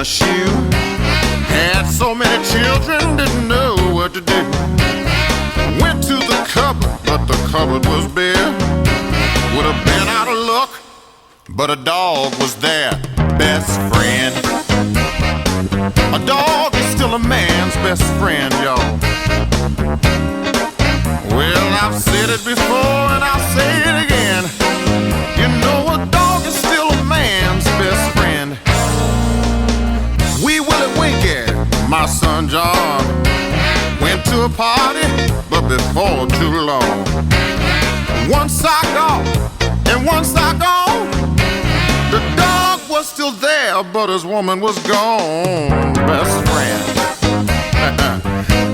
a shoe. Had so many children, didn't know what to do. Went to the cupboard, but the cupboard was bare. Would have been out of luck, but a dog was there. Best friend. A dog is still a man's best friend, y'all. Well, I've said it before and I'll say it again. You know a dog is still a man's best friend. Wee Willie Winky, my son John, went to a party, but before too long. One sock off and one sock on. The dog was still there, but his woman was gone. Best friend.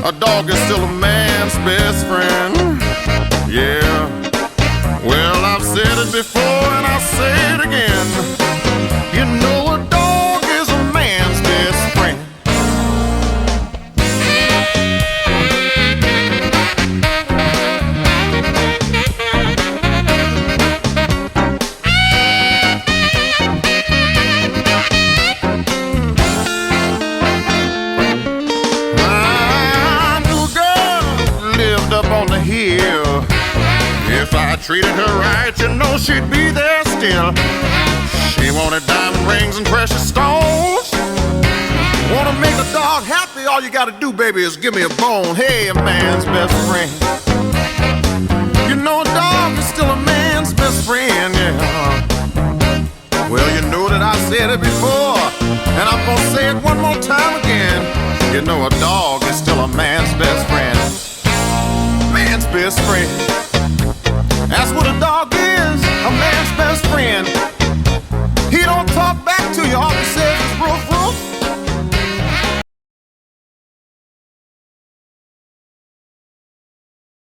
A dog is still a man's best friend. Yeah. Well, I've said it before and I'll say it again. You know a dog is a man's best friend. On the hill. If I treated her right, you know she'd be there still. She wanted diamond rings and precious stones. Wanna make a dog happy, all you gotta do, baby, is give me a bone. Hey, a man's best friend. You know a dog is still a man's best friend, yeah. Well, you know that I said it before, and I'm gonna say it one more time again. You know a dog is still a man's best friend. Man's best friend. That's what a dog is, a man's best friend.